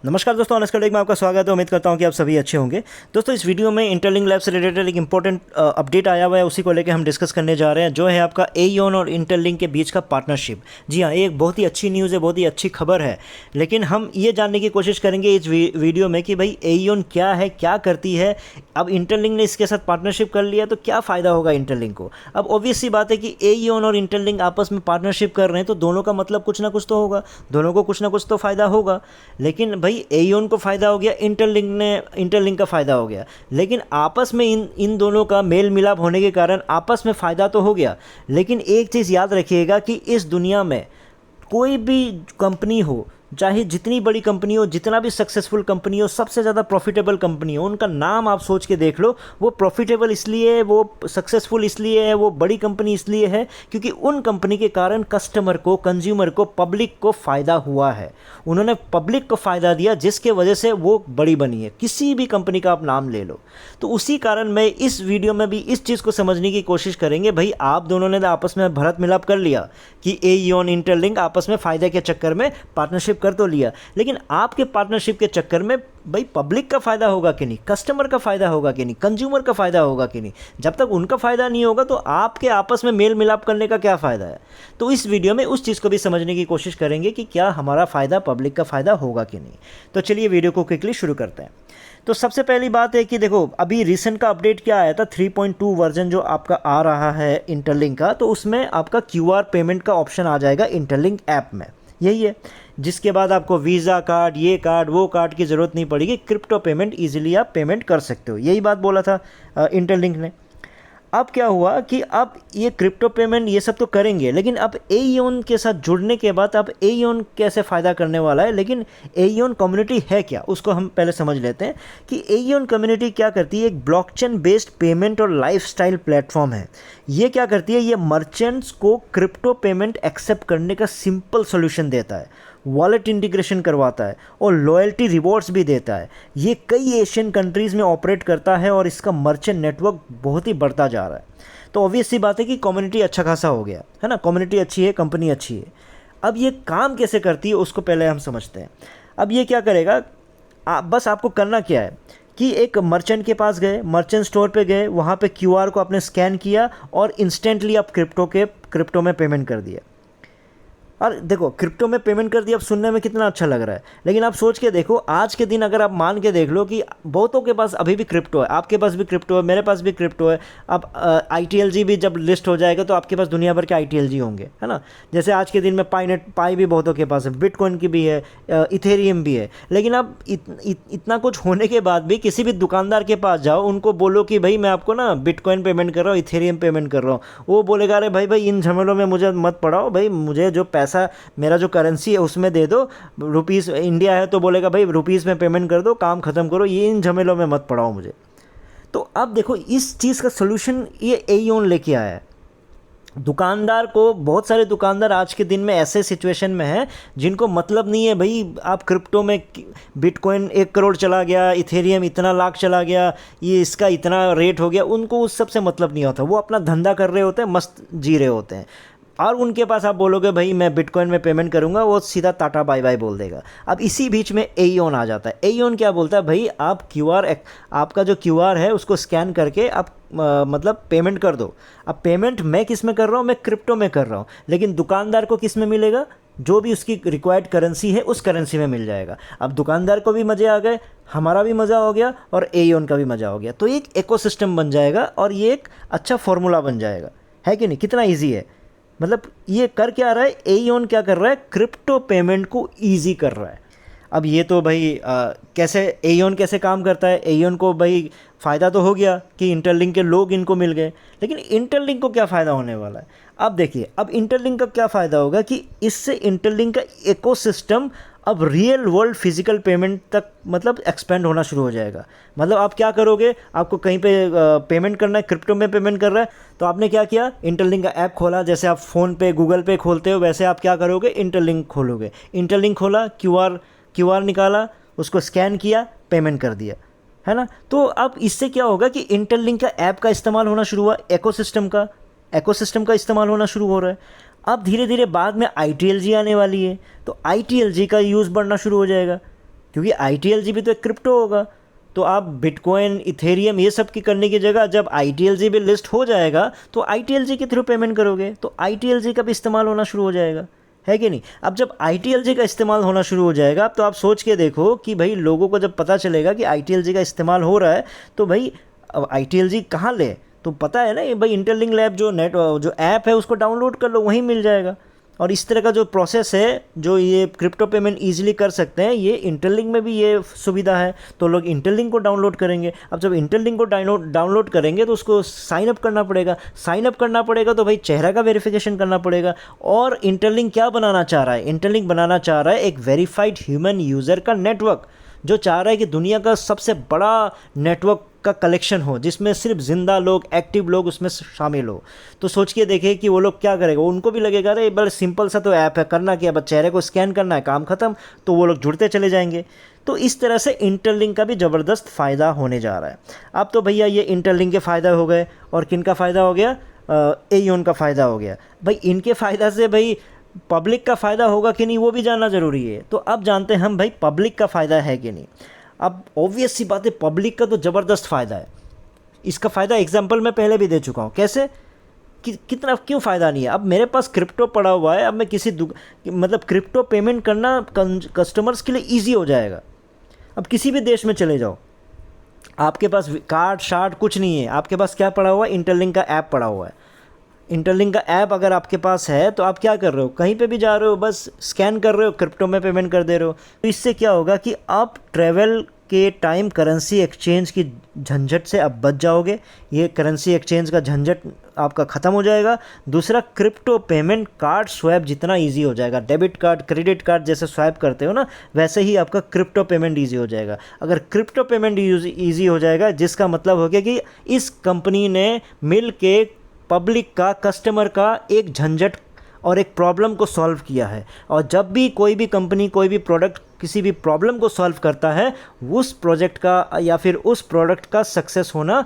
नमस्कार दोस्तों, honest college में आपका स्वागत है। उम्मीद करता हूं कि आप सभी अच्छे होंगे। दोस्तों, इस वीडियो में इंटरलिंक लैब से रिलेटेड एक इंपॉर्टेंट अपडेट आया हुआ है, उसी को लेकर हम डिस्कस करने जा रहे हैं, जो है आपका एईओन और इंटरलिंक के बीच का पार्टनरशिप। जी हाँ, ये एक बहुत ही अच्छी न्यूज़ है, बहुत ही अच्छी खबर है। लेकिन हम ये जानने की कोशिश करेंगे इस वीडियो में कि भाई एईओन क्या है, क्या करती है। अब इंटरलिंक ने इसके साथ पार्टनरशिप कर लिया तो क्या फ़ायदा होगा इंटरलिंक को। अब ऑब्वियस सी बात है कि एईओन और इंटरलिंक आपस में पार्टनरशिप कर रहे हैं तो दोनों का मतलब कुछ ना कुछ तो होगा, दोनों को कुछ ना कुछ तो फ़ायदा होगा। लेकिन भाई एईओन को फ़ायदा हो गया, इंटरलिंक का फ़ायदा हो गया। लेकिन आपस में इन दोनों का मेल मिलाप होने के कारण आपस में फ़ायदा तो हो गया। लेकिन एक चीज़ याद रखिएगा कि इस दुनिया में कोई भी कंपनी हो, चाहे जितनी बड़ी कंपनी हो, जितना भी सक्सेसफुल कंपनी हो, सबसे ज़्यादा प्रॉफिटेबल कंपनी हो, उनका नाम आप सोच के देख लो। वो प्रॉफिटेबल इसलिए है, वो सक्सेसफुल इसलिए है, वो बड़ी कंपनी इसलिए है क्योंकि उन कंपनी के कारण कस्टमर को, कंज्यूमर को, पब्लिक को फ़ायदा हुआ है। उन्होंने पब्लिक को फ़ायदा दिया जिसके वजह से वो बड़ी बनी है। किसी भी कंपनी का आप नाम ले लो। तो उसी कारण मैं इस वीडियो में भी इस चीज़ को समझने की कोशिश करेंगे। भाई आप दोनों ने आपस में भरत मिलाप कर लिया कि एईओन इंटरलिंक आपस में फ़ायदे के चक्कर में पार्टनरशिप कर तो लिया, लेकिन आपके पार्टनरशिप के चक्कर में भाई पब्लिक का फ़ायदा होगा कि नहीं, कस्टमर का फ़ायदा होगा कि नहीं, कंज्यूमर का फ़ायदा होगा कि नहीं। जब तक उनका फ़ायदा नहीं होगा तो आपके आपस में मेल मिलाप करने का क्या फ़ायदा है। तो इस वीडियो में उस चीज़ को भी समझने की कोशिश करेंगे कि क्या हमारा फ़ायदा पब्लिक का फ़ायदा होगा कि नहीं। तो चलिए वीडियो को क्विकली शुरू करते हैं। तो सबसे पहली बात है कि देखो, अभी रिसेंट का अपडेट क्या आया था, 3.2 वर्जन जो आपका आ रहा है इंटरलिंक का, तो उसमें आपका क्यूआर पेमेंट का ऑप्शन आ जाएगा इंटरलिंक ऐप में। यही है, जिसके बाद आपको वीज़ा कार्ड, ये कार्ड, वो कार्ड की ज़रूरत नहीं पड़ेगी। क्रिप्टो पेमेंट ईजिली आप पेमेंट कर सकते हो। यही बात बोला था इंटरलिंक ने। अब क्या हुआ कि अब ये क्रिप्टो पेमेंट ये सब तो करेंगे, लेकिन अब एईओन के साथ जुड़ने के बाद अब एईओन कैसे फ़ायदा करने वाला है। लेकिन एईओन कम्युनिटी है क्या, उसको हम पहले समझ लेते हैं कि एईओन कम्युनिटी क्या करती है। एक ब्लॉकचेन बेस्ड पेमेंट और लाइफस्टाइल प्लेटफॉर्म है। ये क्या करती है, ये मर्चेंट्स को क्रिप्टो पेमेंट एक्सेप्ट करने का सिंपल सोल्यूशन देता है, वॉलेट इंटीग्रेशन करवाता है और लॉयल्टी रिवॉर्ड्स भी देता है। ये कई एशियन कंट्रीज़ में ऑपरेट करता है और इसका मर्चेंट नेटवर्क बहुत ही बढ़ता जा रहा है। तो ऑब्वियस सी बात है कि कम्युनिटी अच्छा खासा हो गया है ना। कम्युनिटी अच्छी है, कंपनी अच्छी है। अब ये काम कैसे करती है उसको पहले हम समझते हैं। अब ये क्या करेगा, बस आपको करना क्या है कि एक मर्चेंट के पास गए, मर्चेंट स्टोर पे गए, वहाँ पे क्यूआर को आपने स्कैन किया और इंस्टेंटली आप क्रिप्टो में पेमेंट कर दिया। और देखो, क्रिप्टो में पेमेंट कर दिया, अब सुनने में कितना अच्छा लग रहा है। लेकिन आप सोच के देखो, आज के दिन अगर आप मान के देख लो कि बहुतों के पास अभी भी क्रिप्टो है, आपके पास भी क्रिप्टो है, मेरे पास भी क्रिप्टो है। अब आईटीएलजी भी जब लिस्ट हो जाएगा तो आपके पास दुनिया भर के आईटीएलजी होंगे, है ना। जैसे आज के दिन में पाई भी बहुतों के पास है, बिटकॉइन की भी है, इथेरियम भी है। लेकिन अब इतना कुछ होने के बाद भी किसी भी दुकानदार के पास जाओ, उनको बोलो कि भाई मैं आपको ना बिटकॉइन पेमेंट कर रहा हूँ, इथेरियम पेमेंट कर रहा हूँ, वो बोलेगा अरे भाई इन झमेलों में मुझे मत पड़ाओ, भाई मुझे जो पैसा, मेरा जो करेंसी है उसमें दे दो। रुपीस इंडिया है तो बोलेगा भाई रुपीस में पेमेंट कर दो, काम खत्म करो, ये इन झमेलों में मत पड़ाओ मुझे। तो अब देखो, इस चीज़ का सोल्यूशन ये एईओन लेके आया है। दुकानदार को, बहुत सारे दुकानदार आज के दिन में ऐसे सिचुएशन में हैं जिनको मतलब नहीं है भाई आप क्रिप्टो में बिटकॉइन 1 करोड़ चला गया, इथेरियम इतना लाख चला गया, ये इसका इतना रेट हो गया, उनको उस सब से मतलब नहीं होता। वो अपना धंधा कर रहे होते हैं, मस्त जी रहे होते हैं। और उनके पास आप बोलोगे भाई मैं बिटकॉइन में पेमेंट करूंगा, वो सीधा टाटा बाय बाय बोल देगा। अब इसी बीच में एईओन आ जाता है। एईओन क्या बोलता है, भाई आप आपका जो क्यूआर है उसको स्कैन करके आप मतलब पेमेंट कर दो। अब पेमेंट मैं किस में कर रहा हूँ, मैं क्रिप्टो में कर रहा हूँ, लेकिन दुकानदार को किस में मिलेगा, जो भी उसकी रिक्वायर्ड करेंसी है उस करेंसी में मिल जाएगा। अब दुकानदार को भी मज़े आ गए, हमारा भी मज़ा हो गया और एईओन का भी मज़ा हो गया। तो एक इकोसिस्टम बन जाएगा और ये एक अच्छा फॉर्मूला बन जाएगा, है कि नहीं। कितना ईजी है, मतलब ये कर क्या रहा है, एईओन क्या कर रहा है, क्रिप्टो पेमेंट को ईजी कर रहा है। अब ये तो भाई कैसे एईओन कैसे काम करता है। एईओन को भाई फ़ायदा तो हो गया कि इंटरलिंक के लोग इनको मिल गए, लेकिन इंटरलिंक को क्या फ़ायदा होने वाला है। अब देखिए, अब इंटरलिंक का क्या फ़ायदा होगा कि इससे इंटरलिंक का इकोसिस्टम अब रियल वर्ल्ड फिजिकल पेमेंट तक मतलब एक्सपेंड होना शुरू हो जाएगा। मतलब आप क्या करोगे, आपको कहीं पे पेमेंट करना है, क्रिप्टो में पेमेंट कर रहा है, तो आपने क्या किया, इंटरलिंक का ऐप खोला। जैसे आप फ़ोन पे, गूगल पे खोलते हो, वैसे आप क्या करोगे, इंटरलिंक खोलोगे। इंटरलिंक खोला, क्यूआर निकाला, उसको स्कैन किया, पेमेंट कर दिया, है ना। तो अब इससे क्या होगा कि इंटरलिंक का ऐप का इस्तेमाल होना शुरू हुआ, इकोसिस्टम का इस्तेमाल होना शुरू हो रहा है। अब धीरे धीरे बाद में आईटीएलजी आने वाली है, तो आईटीएलजी का यूज़ बढ़ना शुरू हो जाएगा। क्योंकि ITLG भी तो एक क्रिप्टो होगा। तो आप बिटकॉइन, इथेरियम ये सब की करने की जगह जब ITLG भी लिस्ट हो जाएगा तो ITLG के थ्रू पेमेंट करोगे तो ITLG का भी इस्तेमाल होना शुरू हो जाएगा, है कि नहीं। अब जब ITLG का इस्तेमाल होना शुरू हो जाएगा तो आप सोच के देखो कि भाई लोगों को जब पता चलेगा कि ITLG का इस्तेमाल हो रहा है तो भाई अब ITLG कहाँ ले, तो पता है ना ये भाई इंटरलिंक लैब जो ऐप है उसको डाउनलोड कर लो, वहीं मिल जाएगा। और इस तरह का जो प्रोसेस है जो ये क्रिप्टो पेमेंट ईजिली कर सकते हैं, ये इंटरलिंक में भी ये सुविधा है, तो लोग इंटरलिंक को डाउनलोड करेंगे। अब जब इंटरलिंक को डाउनलोड करेंगे तो उसको साइन अप करना पड़ेगा, साइन अप करना पड़ेगा तो भाई चेहरा का वेरिफिकेशन करना पड़ेगा। और इंटरलिंक क्या बनाना चाह रहा है, इंटरलिंक बनाना चाह रहा है एक वेरीफाइड ह्यूमन यूज़र का नेटवर्क, जो चाह रहा है कि दुनिया का सबसे बड़ा नेटवर्क का कलेक्शन हो जिसमें सिर्फ ज़िंदा लोग, एक्टिव लोग उसमें शामिल हो। तो सोच के देखें कि वो लोग क्या करेगा, उनको भी लगेगा अरे बड़ा सिंपल सा तो ऐप है, करना क्या, बस चेहरे को स्कैन करना है, काम ख़त्म, तो वो लोग जुड़ते चले जाएंगे। तो इस तरह से इंटरलिंक का भी ज़बरदस्त फ़ायदा होने जा रहा है। अब तो भैया ये इंटरलिंक के फ़ायदा हो गए, और किन का फ़ायदा हो गया, एयोन का फ़ायदा हो गया। भाई इनके फ़ायदा से भाई पब्लिक का फ़ायदा होगा कि नहीं वो भी जानना ज़रूरी है। तो अब जानते हैं हम भाई पब्लिक का फ़ायदा है कि नहीं। अब ऑब्वियस सी बात है, पब्लिक का तो ज़बरदस्त फ़ायदा है। इसका फ़ायदा एग्जांपल मैं पहले भी दे चुका हूँ, कैसे कितना क्यों फ़ायदा नहीं है। अब मेरे पास क्रिप्टो पड़ा हुआ है, अब मैं मतलब क्रिप्टो पेमेंट करना कस्टमर्स के लिए ईजी हो जाएगा। अब किसी भी देश में चले जाओ, आपके पास कार्ड शार्ड कुछ नहीं है, आपके पास क्या पड़ा हुआ है, इंटरलिंक का ऐप पड़ा हुआ है। इंटरलिंक का ऐप अगर आपके पास है तो आप क्या कर रहे हो, कहीं पे भी जा रहे हो बस स्कैन कर रहे हो, क्रिप्टो में पेमेंट कर दे रहे हो। तो इससे क्या होगा कि आप ट्रैवल के टाइम करेंसी एक्सचेंज की झंझट से अब बच जाओगे, ये करेंसी एक्सचेंज का झंझट आपका ख़त्म हो जाएगा। दूसरा, क्रिप्टो पेमेंट कार्ड स्वैप जितना इजी हो जाएगा, डेबिट कार्ड, क्रेडिट कार्ड जैसे स्वैप करते हो ना, वैसे ही आपका क्रिप्टो पेमेंट इजी हो जाएगा। अगर क्रिप्टो पेमेंट इजी हो जाएगा, जिसका मतलब हो गया कि इस कंपनी ने मिल के पब्लिक का, कस्टमर का एक झंझट और एक प्रॉब्लम को सॉल्व किया है। और जब भी कोई भी कंपनी, कोई भी प्रोडक्ट किसी भी प्रॉब्लम को सॉल्व करता है, उस प्रोजेक्ट का या फिर उस प्रोडक्ट का सक्सेस होना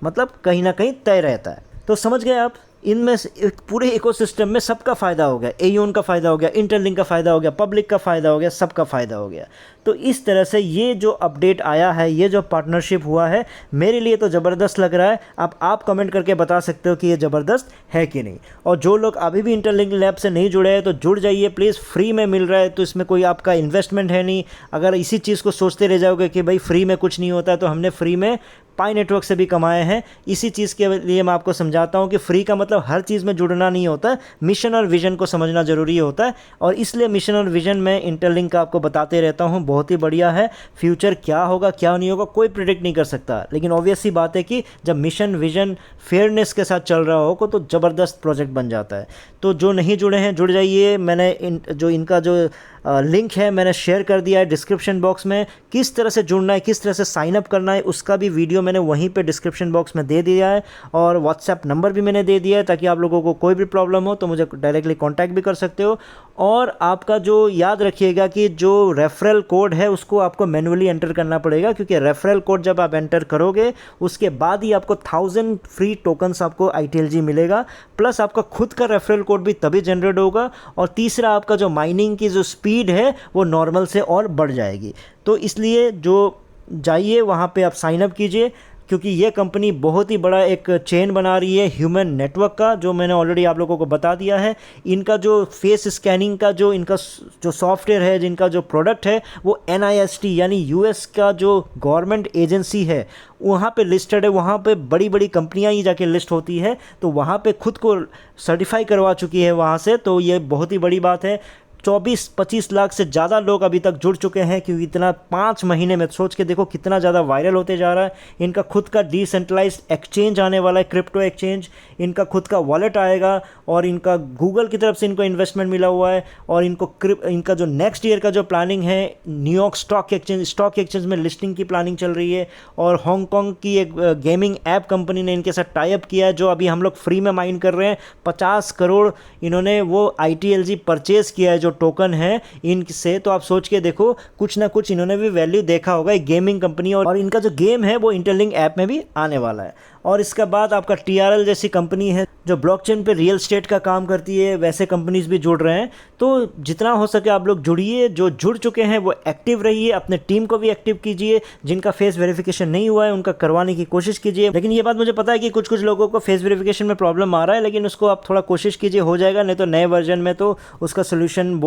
मतलब कहीं ना कहीं तय रहता है। तो समझ गए आप, इनमें से पूरे इकोसिस्टम में सबका फ़ायदा हो गया, एयोन का फ़ायदा हो गया, इंटरलिंक का फ़ायदा हो गया, पब्लिक का फ़ायदा हो गया, सबका फ़ायदा हो गया। तो इस तरह से ये जो अपडेट आया है, ये जो पार्टनरशिप हुआ है, मेरे लिए तो ज़बरदस्त लग रहा है। आप कमेंट करके बता सकते हो कि ये ज़बरदस्त है कि नहीं। और जो लोग अभी भी इंटरलिंक लैब से नहीं जुड़े हैं तो जुड़ जाइए प्लीज़, फ्री में मिल रहा है, तो इसमें कोई आपका इन्वेस्टमेंट है नहीं। अगर इसी चीज़ को सोचते रह जाओगे कि भाई फ्री में कुछ नहीं होता है, तो हमने फ्री में पाई नेटवर्क से भी कमाए हैं। इसी चीज़ के लिए मैं आपको समझाता हूँ कि फ्री का मतलब हर चीज़ में जुड़ना नहीं होता, मिशन और विजन को समझना ज़रूरी होता है। और इसलिए मिशन और विजन में इंटरलिंक का आपको बताते रहता हूँ, बहुत ही बढ़िया है। फ्यूचर क्या होगा क्या नहीं होगा कोई प्रिडिक्ट नहीं कर सकता, लेकिन ऑब्वियस सी बात है कि जब मिशन विजन फेयरनेस के साथ चल रहा हो तो ज़बरदस्त प्रोजेक्ट बन जाता है। तो जो नहीं जुड़े हैं जुड़ जाइए। मैंने इनका जो लिंक है मैंने शेयर कर दिया है डिस्क्रिप्शन बॉक्स में। किस तरह से जुड़ना है, किस तरह से साइन अप करना है, उसका भी वीडियो मैंने वहीं पे डिस्क्रिप्शन बॉक्स में दे दिया है, और व्हाट्सएप नंबर भी मैंने दे दिया है, ताकि आप लोगों को कोई भी प्रॉब्लम हो तो मुझे डायरेक्टली कांटेक्ट भी कर सकते हो। और आपका जो याद रखिएगा कि जो रेफरल कोड है उसको आपको मैन्युअली एंटर करना पड़ेगा, क्योंकि रेफरल कोड जब आप एंटर करोगे उसके बाद ही आपको 1000 फ्री टोकन्स आपको ITLG मिलेगा, प्लस आपका खुद का रेफरल कोड भी तभी जनरेट होगा। और तीसरा, आपका जो माइनिंग की जो स्पीड है वो नॉर्मल से और बढ़ जाएगी। तो इसलिए जो जाइए वहाँ पे आप साइन अप कीजिए, क्योंकि ये कंपनी बहुत ही बड़ा एक चेन बना रही है ह्यूमन नेटवर्क का, जो मैंने ऑलरेडी आप लोगों को बता दिया है। इनका जो फेस स्कैनिंग का जो इनका जो सॉफ्टवेयर है, जिनका जो प्रोडक्ट है, वो NIST यानी US का जो गवर्नमेंट एजेंसी है वहाँ पे लिस्टेड है। वहाँ पे बड़ी बड़ी कंपनियाँ ही जाके लिस्ट होती है, तो वहाँ पे खुद को सर्टिफाई करवा चुकी है वहाँ से। तो ये बहुत ही बड़ी बात है। 24-25 लाख से ज़्यादा लोग अभी तक जुड़ चुके हैं, क्योंकि इतना 5 महीने में सोच के देखो कितना ज़्यादा वायरल होते जा रहा है। इनका खुद का डिसेंट्रलाइज्ड एक्सचेंज आने वाला है, क्रिप्टो एक्सचेंज। इनका खुद का वॉलेट आएगा, और इनका गूगल की तरफ से इनको इन्वेस्टमेंट मिला हुआ है। और इनका जो नेक्स्ट ईयर का जो प्लानिंग है, न्यूयॉर्क स्टॉक एक्सचेंज में लिस्टिंग की प्लानिंग चल रही है। और हांगकांग की एक गेमिंग ऐप कंपनी ने इनके साथ टाई अप किया है, जो अभी हम लोग फ्री में माइन कर रहे हैं। 50 करोड़ इन्होंने वो ITLG परचेज़ किया है जो टोकन है इनसे। तो आप सोच के देखो, कुछ ना कुछ इन्होंने भी वैल्यू देखा होगा, एक गेमिंग कंपनी। और इनका जो गेम है वो इंटरलिंक ऐप में भी आने वाला है। और इसके बाद आपका TRL जैसी कंपनी है जो ब्लॉकचेन पे रियल एस्टेट का काम करती है, वैसे कंपनीज भी जुड़ रहे हैं। तो जितना हो सके आप लोग जुड़िए, जो जुड़ चुके हैं वो एक्टिव रहिए, अपने टीम को भी एक्टिव कीजिए, जिनका फेस वेरिफिकेशन नहीं हुआ है उनका करवाने की कोशिश कीजिए। लेकिन ये बात मुझे पता है कि कुछ लोगों को फेस वेरिफिकेशन में प्रॉब्लम आ रहा है, लेकिन उसको आप थोड़ा कोशिश कीजिए, हो जाएगा। नहीं तो नए वर्जन में तो उसका सोल्यूशन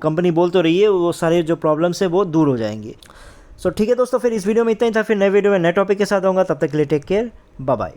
कंपनी बोल तो रही है, वो सारे जो प्रॉब्लम्स है वो दूर हो जाएंगे। सो ठीक है दोस्तों, फिर इस वीडियो में इतना ही था। फिर नए वीडियो में नए टॉपिक के साथ आऊँगा, तब तक के लिए टेक केयर, बाय बाय।